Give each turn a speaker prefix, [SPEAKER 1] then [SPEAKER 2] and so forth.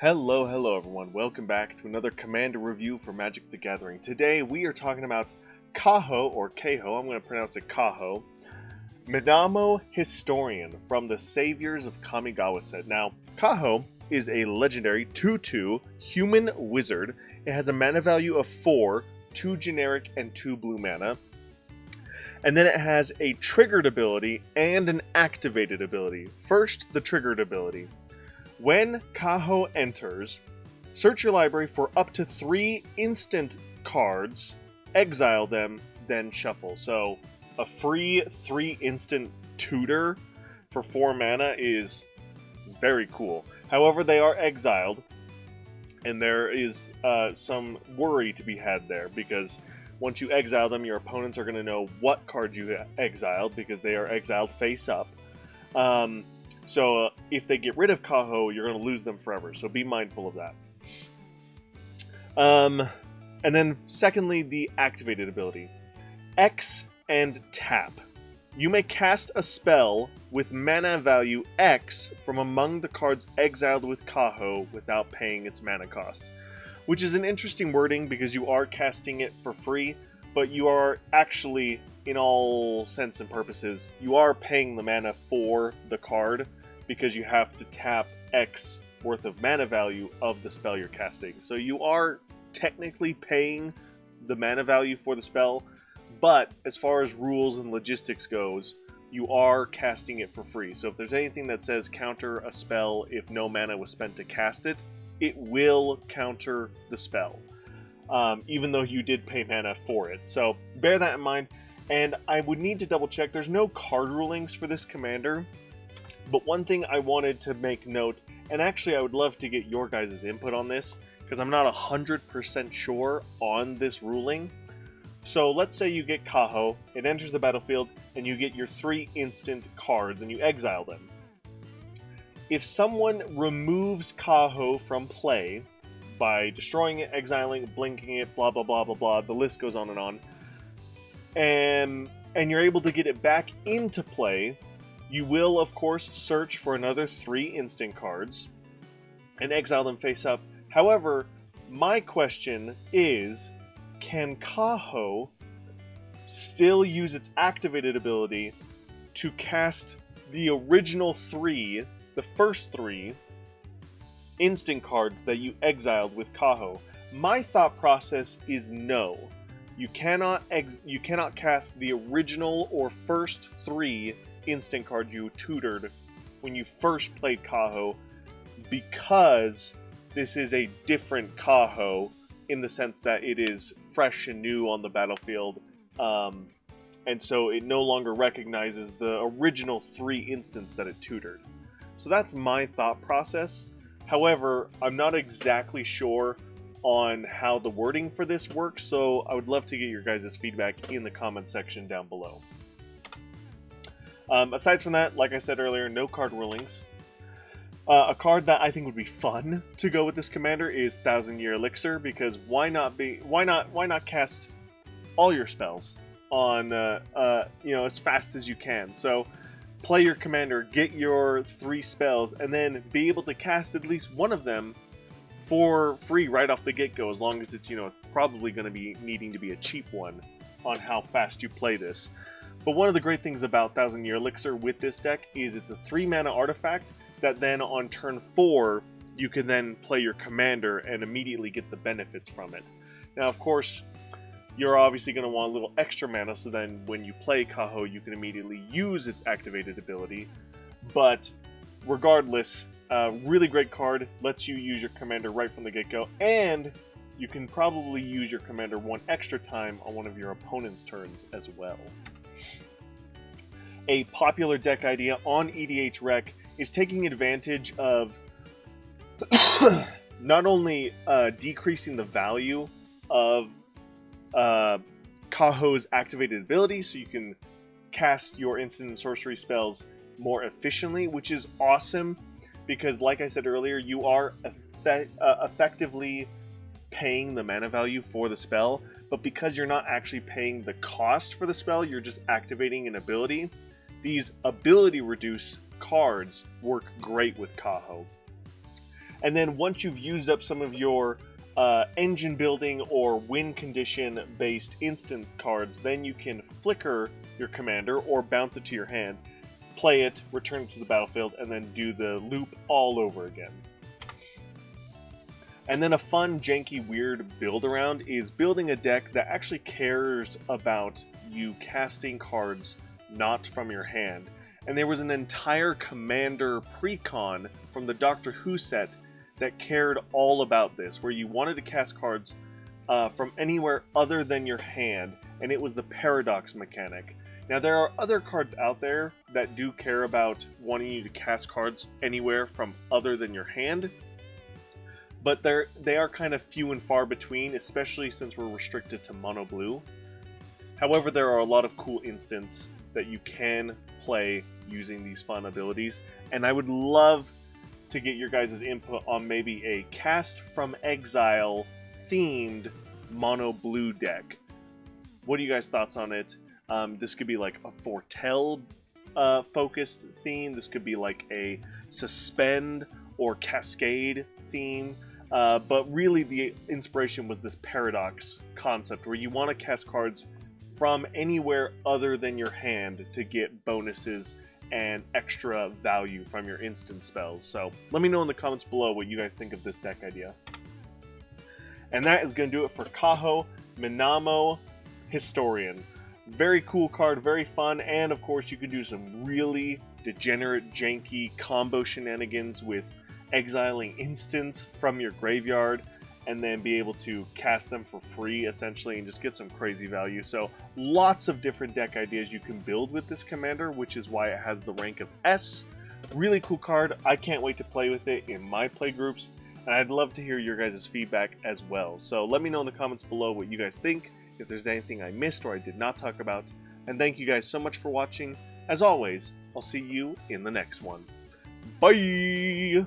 [SPEAKER 1] Hello everyone. Welcome back to another Commander review for Magic the Gathering. Today we are talking about Kaho, or Kaho, I'm going to pronounce it Kaho, Minamo Historian from the Saviors of Kamigawa set. Now, Kaho is a legendary 2/2 human wizard. It has a mana value of 4, 2 generic and 2 blue mana. And then it has a triggered ability and an activated ability. First, the triggered ability. When Kaho enters, search your library for up to 3 instant cards, exile them, then shuffle. So a free 3 instant tutor for 4 mana is very cool. However, they are exiled, and there is some worry to be had there, because once you exile them, your opponents are going to know what cards you exiled, because they are exiled face up. So if they get rid of Kaho, you're going to lose them forever, so be mindful of that. And then secondly, the activated ability. X and tap. You may cast a spell with mana value X from among the cards exiled with Kaho without paying its mana cost. Which is an interesting wording, because you are casting it for free, but you are actually, in all sense and purposes, you are paying the mana for the card, because you have to tap X worth of mana value of the spell you're casting. So you are technically paying the mana value for the spell, but as far as rules and logistics goes, you are casting it for free. So if there's anything that says counter a spell if no mana was spent to cast it, it will counter the spell, even though you did pay mana for it. So bear that in mind. And I would need to double check. There's no card rulings for this commander, but one thing I wanted to make note, and actually I would love to get your guys' input on this, because I'm not 100% sure on this ruling. So let's say you get Kaho, it enters the battlefield, and you get your 3 instant cards, and you exile them. If someone removes Kaho from play by destroying it, exiling it, blinking it, blah blah blah blah blah, the list goes on, and you're able to get it back into play, you will, of course, search for another 3 instant cards and exile them face up. However, my question is, can Kaho still use its activated ability to cast the original 3, the first 3 instant cards that you exiled with Kaho? My thought process is no. You cannot cast the original or first 3 instant cards you tutored when you first played Kaho, because this is a different Kaho in the sense that it is fresh and new on the battlefield, and so it no longer recognizes the original 3 instants that it tutored. So that's my thought process. However, I'm not exactly sure on how the wording for this works, so I would love to get your guys' feedback in the comment section down below. Aside from that, like I said earlier, no card rulings. A card that I think would be fun to go with this commander is Thousand Year Elixir, because why not cast all your spells on as fast as you can. So play your commander, get your 3 spells, and then be able to cast at least one of them for free right off the get-go, as long as it's probably going to be needing to be a cheap one on how fast you play this. But one of the great things about Thousand Year Elixir with this deck is it's a 3 mana artifact that then on turn 4 you can then play your commander and immediately get the benefits from it. Now, of course, you're obviously going to want a little extra mana, so then when you play Kaho you can immediately use its activated ability. But regardless, really great card, lets you use your commander right from the get-go, and you can probably use your commander 1 extra time on one of your opponent's turns as well. A popular deck idea on EDH Rec is taking advantage of not only decreasing the value of Kaho's activated ability, so you can cast your instant and sorcery spells more efficiently, which is awesome, because like I said earlier, you are effectively paying the mana value for the spell, but because you're not actually paying the cost for the spell, you're just activating an ability. These ability reduce cards work great with Kaho. And then once you've used up some of your engine building or win condition based instant cards, then you can flicker your commander or bounce it to your hand, play it, return it to the battlefield, and then do the loop all over again. And then a fun, janky, weird build around is building a deck that actually cares about you casting cards not from your hand. And there was an entire Commander precon from the Doctor Who set that cared all about this, where you wanted to cast cards from anywhere other than your hand, and it was the Paradox mechanic. Now, there are other cards out there that do care about wanting you to cast cards anywhere from other than your hand, but they are kind of few and far between, especially since we're restricted to mono blue. However, there are a lot of cool instants that you can play using these fun abilities, and I would love to get your guys' input on maybe a Cast from Exile themed mono blue deck. What are you guys' thoughts on it? This could be like a Foretell focused theme. This could be like a Suspend or Cascade theme. But really the inspiration was this Paradox concept where you want to cast cards from anywhere other than your hand to get bonuses and extra value from your instant spells. So let me know in the comments below what you guys think of this deck idea. And that is going to do it for Kaho Minamo Historian. Very cool card, very fun, and of course you can do some really degenerate, janky combo shenanigans with exiling instants from your graveyard and then be able to cast them for free essentially and just get some crazy value. So lots of different deck ideas you can build with this commander, which is why it has the rank of S. Really cool card. I can't wait to play with it in my play groups, and I'd love to hear your guys' feedback as well. So let me know in the comments below what you guys think, if there's anything I missed or I did not talk about. And thank you guys so much for watching. As always, I'll see you in the next one. Bye!